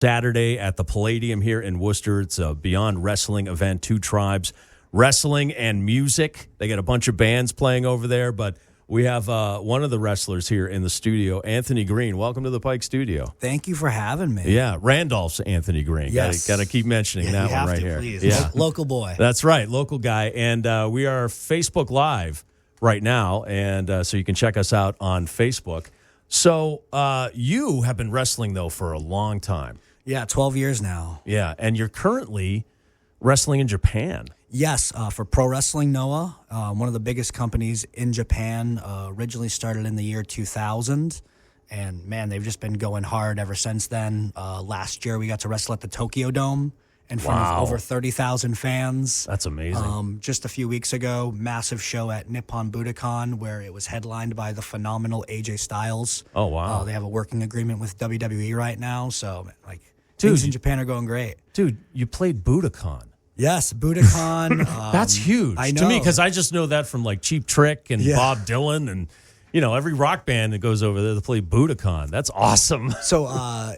Saturday at the Palladium here in Worcester. It's a Beyond Wrestling event, Two Tribes, wrestling and music. They got a bunch of bands playing over there, but we have one of the wrestlers here in the studio, Anthony Greene. Welcome to the Pike studio. Thank you for having me. Yeah, Randolph's Anthony Greene. Yes. Got to keep mentioning that one right here. Please. Yeah. Local boy. That's right, local guy. And we are Facebook Live right now, and so you can check us out on Facebook. So you have been wrestling, though, for a long time. Yeah, 12 years now. Yeah, and you're currently wrestling in Japan. Yes, for Pro Wrestling Noah, one of the biggest companies in Japan, originally started in the year 2000. And, man, they've just been going hard ever since then. Last year we got to wrestle at the Tokyo Dome in front of over 30,000 fans. That's amazing. Just a few weeks ago, massive show at Nippon Budokan where it was headlined by the phenomenal AJ Styles. Oh, wow. They have a working agreement with WWE right now, so like things in Japan are going great. Dude, you played Budokan. Yes, Budokan. That's huge I know. to me because I just know that from like Cheap Trick and Bob Dylan and every rock band that goes over there to play Budokan. That's awesome. So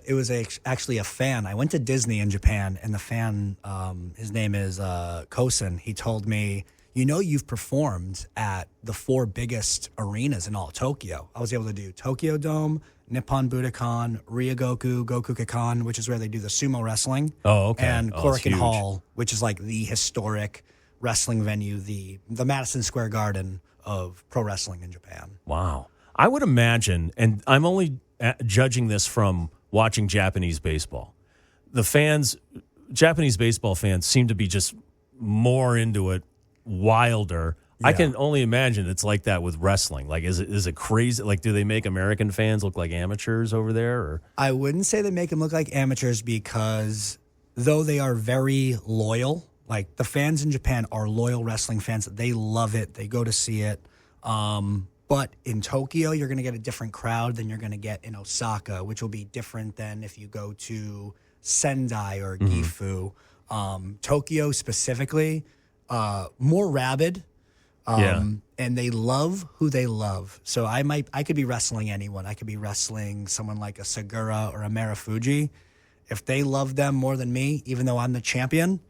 it was actually a fan. I went to Disney in Japan, and the fan, his name is Kosen. He told me, you've performed at the 4 biggest arenas in all of Tokyo. I was able to do Tokyo Dome, Nippon Budokan, Ryogoku, Gokukakan, which is where they do the sumo wrestling. Oh, okay. And Korakuen Hall, which is like the historic wrestling venue, the Madison Square Garden of pro wrestling in Japan. Wow. I would imagine, and I'm only judging this from watching Japanese baseball. Japanese baseball fans seem to be just more into it, wilder. Yeah. I can only imagine it's like that with wrestling. Like, is it crazy? Like, do they make American fans look like amateurs over there? Or? I wouldn't say they make them look like amateurs because though they are very loyal, like the fans in Japan are loyal wrestling fans. They love it. They go to see it. But in Tokyo, you're going to get a different crowd than you're going to get in Osaka, which will be different than if you go to Sendai or Gifu. Tokyo specifically, more rabid. And they love who they love. So I could be wrestling anyone. I could be wrestling someone like a Segura or a Marufuji. If they love them more than me, even though I'm the champion,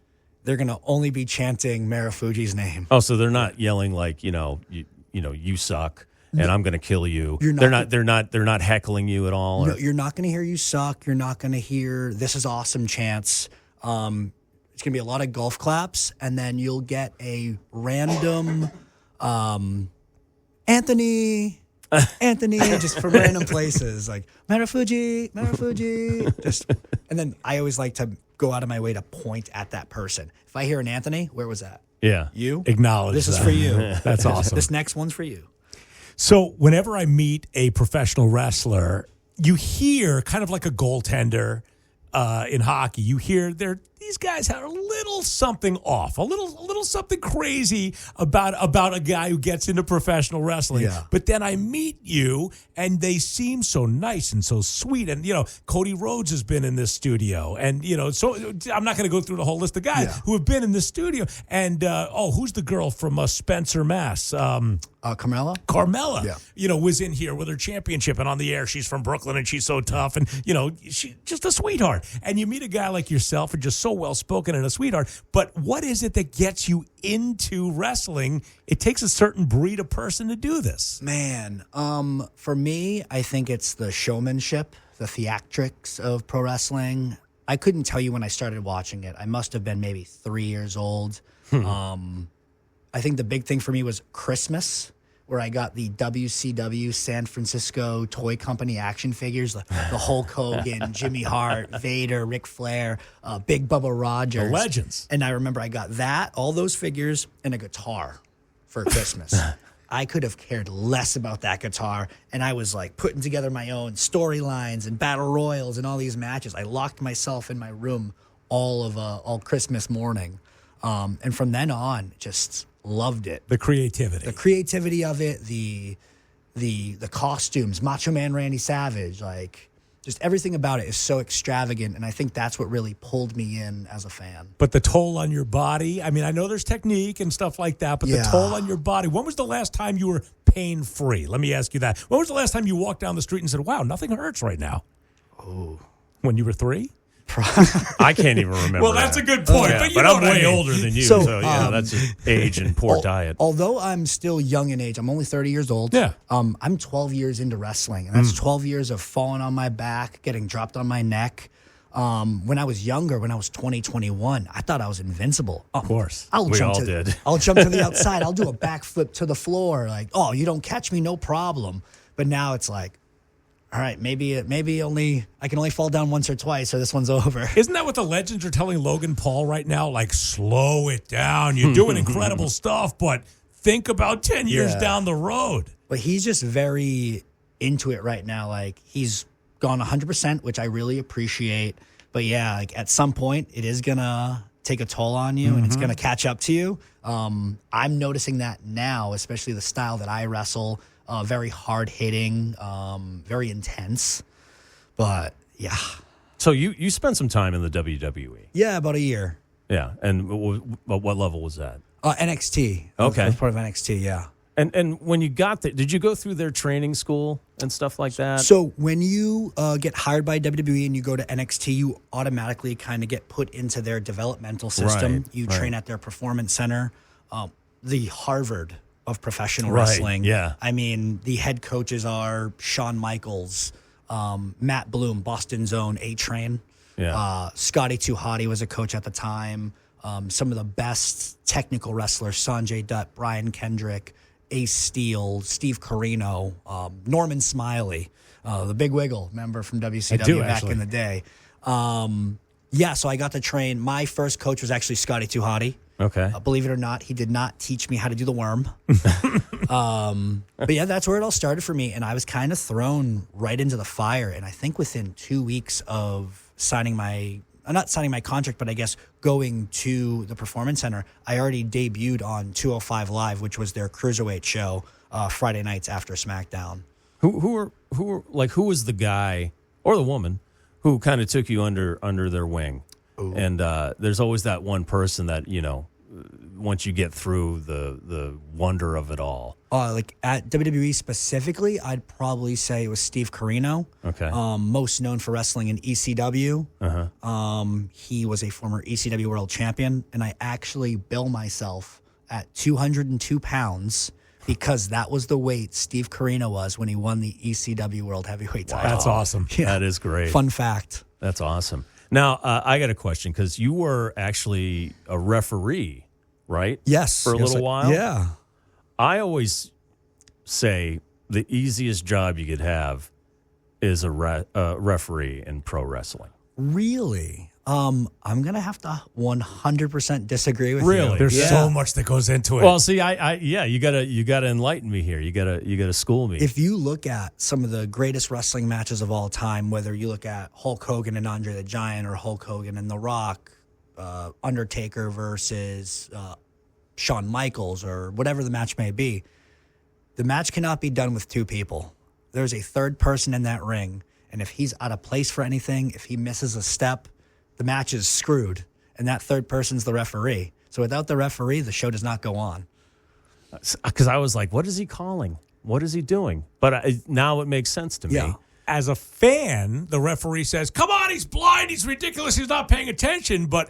they're going to only be chanting Marufuji's name. Oh, so they're not yelling like, you suck and I'm going to kill you. They're not heckling you at all. No, you're not going to hear you suck. You're not going to hear this is awesome chants. It's going to be a lot of golf claps, and then you'll get a random Anthony, just from random places like Marufuji. And then I always like to go out of my way to point at that person. If I hear an Anthony, where was that? Yeah. You? Acknowledge This that. is for you. That's awesome. This next one's for you. So whenever I meet a professional wrestler, you hear kind of like a goaltender in hockey. You hear these guys have a little something off, a little something crazy about a guy who gets into professional wrestling. Yeah. But then I meet you, and they seem so nice and so sweet. And Cody Rhodes has been in this studio, and so I'm not going to go through the whole list of guys who have been in this studio. And who's the girl from Spencer, Mass? Carmella, was in here with her championship, and on the air, she's from Brooklyn, and she's so tough, and she's just a sweetheart. And you meet a guy like yourself, and just so well spoken and a sweetheart. But what is it that gets you into wrestling? It takes a certain breed of person to do this. Man, for me, I think it's the showmanship, the theatrics of pro wrestling. I couldn't tell you when I started watching it. I must have been maybe 3 years old. I think the big thing for me was Christmas, where I got the WCW San Francisco Toy Company action figures, the Hulk Hogan, Jimmy Hart, Vader, Ric Flair, Big Bubba Rogers. The legends. And I remember I got all those figures, and a guitar for Christmas. I could have cared less about that guitar, and I was like putting together my own storylines and battle royals and all these matches. I locked myself in my room all Christmas morning. And from then on, just loved it. The creativity of it, the costumes, Macho Man Randy Savage, like just everything about it is so extravagant, and I think that's what really pulled me in as a fan. But the toll on your body, I mean, I know there's technique and stuff like that, but the toll on your body, when was the last time you were pain-free? Let me ask you that. When was the last time you walked down the street and said, wow, nothing hurts right now? Oh. When you were 3? I can't even remember. Well, that's a good point. Yeah, but you but know I'm what I way mean. older than you, So, so yeah, that's just age and poor diet. Although I'm still young in age, I'm only 30 years old. Yeah. I'm 12 years into wrestling, and that's 12 years of falling on my back, getting dropped on my neck. When I was younger, when I was 20, 21, I thought I was invincible. Of course. We all did. I'll jump to the outside. I'll do a backflip to the floor. Like, oh, you don't catch me, no problem. But now it's like, all right, maybe I can only fall down once or twice, or this one's over. Isn't that what the legends are telling Logan Paul right now? Like, slow it down. You're doing incredible stuff, but think about 10 years down the road. But he's just very into it right now. Like, he's gone 100%, which I really appreciate. But yeah, like at some point, it is gonna take a toll on you, and it's gonna catch up to you. I'm noticing that now, especially the style that I wrestle. Very hard hitting, very intense. But yeah. So you spent some time in the WWE. Yeah, about a year. Yeah, and what level was that? NXT. Okay. I was part of NXT, yeah. And when you got there, did you go through their training school and stuff like that? So when you get hired by WWE and you go to NXT, you automatically kind of get put into their developmental system. Right, You right. train at their performance center, the Harvard of professional Right, wrestling. yeah. I mean, the head coaches are Shawn Michaels, Matt Bloom, Boston's own A-Train. Yeah. Scotty 2 Hotty was a coach at the time. Some of the best technical wrestlers, Sanjay Dutt, Brian Kendrick, Ace Steel, Steve Corino, Norman Smiley, the Big Wiggle, member from WCW back in the day. Yeah, so I got to train. My first coach was actually Scotty 2 Hotty. Okay. Believe it or not, he did not teach me how to do the worm. But yeah, that's where it all started for me. And I was kind of thrown right into the fire. And I think within 2 weeks of signing not signing my contract, but I guess going to the Performance Center, I already debuted on 205 Live, which was their cruiserweight show, Friday nights after SmackDown. Who was the guy or the woman who kind of took you under their wing? Ooh. And there's always that one person that, once you get through the wonder of it all. Like at WWE specifically, I'd probably say it was Steve Corino. Okay. Most known for wrestling in ECW. Uh-huh. He was a former ECW world champion, and I actually bill myself at 202 pounds because that was the weight Steve Corino was when he won the ECW world heavyweight title. That's awesome. Yeah. That is great. Fun fact. That's awesome. Now, I got a question because you were actually a referee, right? Yes. For a little while? Yeah. I always say the easiest job you could have is a referee in pro wrestling. Really? I'm going to have to 100% disagree with you. Really? There's so much that goes into it. Well, see, you gotta enlighten me here. You gotta school me. If you look at some of the greatest wrestling matches of all time, whether you look at Hulk Hogan and Andre the Giant or Hulk Hogan and The Rock, Undertaker versus Shawn Michaels or whatever the match may be, the match cannot be done with two people. There's a third person in that ring, and if he's out of place for anything, if he misses a step, the match is screwed, and that third person's the referee. So without the referee, the show does not go on. Because I was like, what is he calling? What is he doing? But now it makes sense to me. Yeah. As a fan, the referee says, come on, he's blind, he's ridiculous, he's not paying attention. But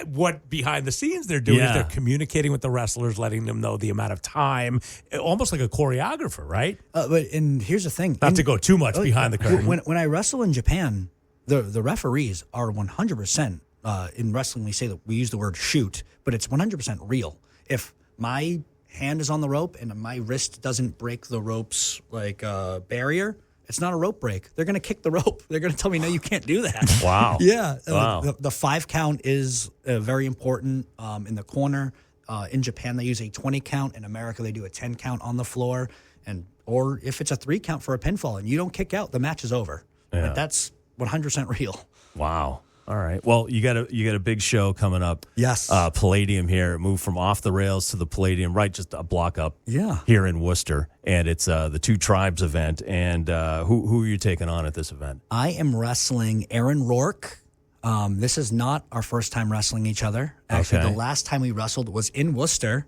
what behind the scenes they're doing is they're communicating with the wrestlers, letting them know the amount of time, almost like a choreographer, right? And here's the thing. Not to go too much behind the curtain. When I wrestle in Japan, the referees are 100%, in wrestling we use the word shoot, but it's 100% real. If my hand is on the rope and my wrist doesn't break the rope's barrier, it's not a rope break. They're going to kick the rope. They're going to tell me, no, you can't do that. Wow. Yeah. Wow. The 5 count is very important in the corner. In Japan, they use a 20 count. In America, they do a 10 count on the floor. Or if it's a 3 count for a pinfall and you don't kick out, the match is over. Yeah. But that's 100% real. Wow. All right. Well, you got a big show coming up. Yes. Palladium here. It moved from off the rails to the Palladium, right just a block up. Yeah. Here in Worcester, and it's the Two Tribes event. And who are you taking on at this event? I am wrestling Aaron Rourke. This is not our first time wrestling each other. Actually, Okay. the last time we wrestled was in Worcester.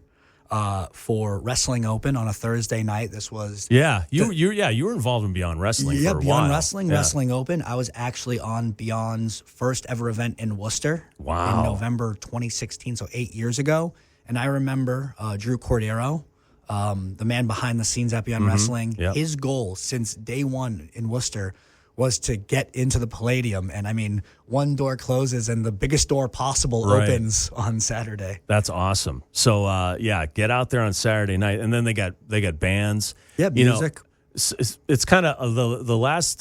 for Wrestling Open on a Thursday night. This was you were involved in Beyond Wrestling for a while. Beyond Wrestling, Wrestling Open. I was actually on Beyond's first ever event in Worcester in November 2016, so 8 years ago. And I remember Drew Cordero, the man behind the scenes at Beyond Wrestling. Yep. His goal since day one in Worcester was to get into the Palladium. And I mean, one door closes and the biggest door possible opens on Saturday. That's awesome. So get out there on Saturday night, and then they got bands. Yeah, music. It's kind of the last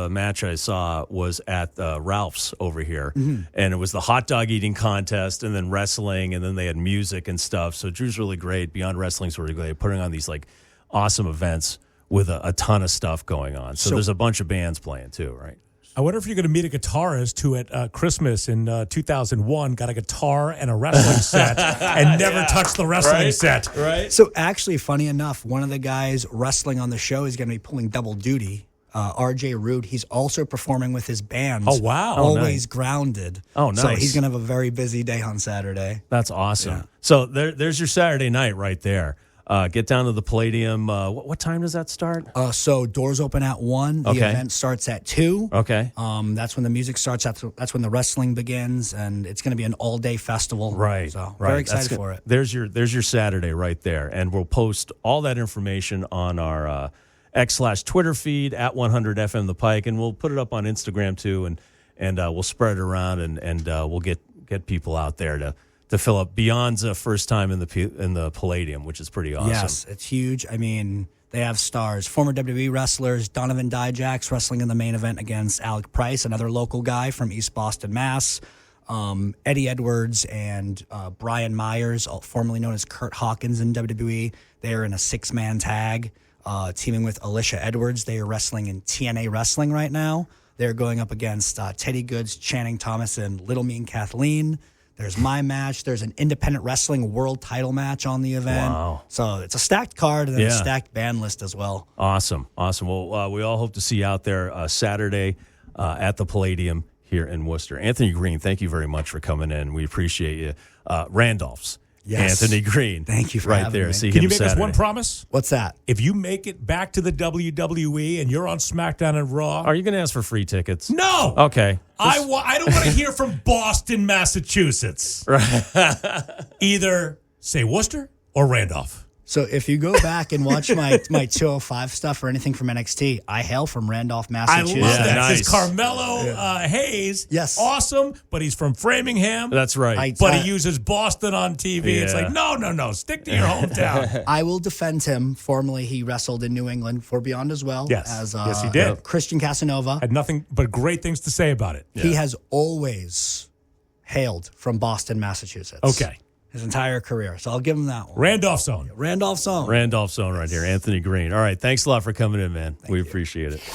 match I saw was at Ralph's over here, and it was the hot dog eating contest, and then wrestling, and then they had music and stuff. So Drew's really great. Beyond Wrestling's really great, putting on these like awesome events with a ton of stuff going on. So there's a bunch of bands playing too, right? I wonder if you're going to meet a guitarist who at Christmas in 2001 got a guitar and a wrestling set and never touched the wrestling set. Right. So actually, funny enough, one of the guys wrestling on the show is going to be pulling double duty. RJ Rude, he's also performing with his band. Oh, wow. Always Grounded. Oh, nice. So he's going to have a very busy day on Saturday. That's awesome. Yeah. So there's your Saturday night right there. Get down to the Palladium. What time does that start? So doors open at 1. The event starts at 2. Okay. That's when the music starts. That's when the wrestling begins, and it's going to be an all-day festival. Right. So very excited for it. There's your Saturday right there, and we'll post all that information on our X/Twitter feed at 100FM The Pike, and we'll put it up on Instagram too, and we'll spread it around, and we'll get people out there to fill up Beyond's first time in the Palladium, which is pretty awesome. Yes, it's huge. I mean, they have stars, former WWE wrestlers, Donovan Dijaks wrestling in the main event against Alec Price, another local guy from East Boston, Mass. Eddie Edwards and Brian Myers, formerly known as Kurt Hawkins in WWE. They are in a 6-man tag, teaming with Alicia Edwards. They are wrestling in TNA Wrestling right now. They're going up against Teddy Goods, Channing Thomas, and Little Mean Kathleen. There's my match. There's an independent wrestling world title match on the event. Wow. So it's a stacked card and then a stacked band list as well. Awesome. Well, we all hope to see you out there Saturday at the Palladium here in Worcester. Anthony Greene, thank you very much for coming in. We appreciate you. Randolph's. Yes. Anthony Greene. Thank you for right having there. me. See Can him you make Saturday. us one promise? What's that? If you make it back to the WWE and you're on SmackDown and Raw. Are you going to ask for free tickets? No. Okay. I don't want to hear from Boston, Massachusetts. Right. Either say Worcester or Randolph. So if you go back and watch my 205 stuff or anything from NXT, I hail from Randolph, I Massachusetts. love that. Nice. Because Carmelo Hayes, Yes. awesome, but he's from Framingham. That's right. But he uses Boston on TV. It's Yeah. like, no, stick to your hometown. I will defend him. Formerly, he wrestled in New England for Beyond as well. Yes. As, Yes, he did. Christian Casanova. Had nothing but great things to say about it. He has always hailed from Boston, Massachusetts. Okay. His entire career. So I'll give him that one. Randolph Zone. Randolph Zone. Randolph Zone right here. Anthony Greene. All right. Thanks a lot for coming in, man. We appreciate it.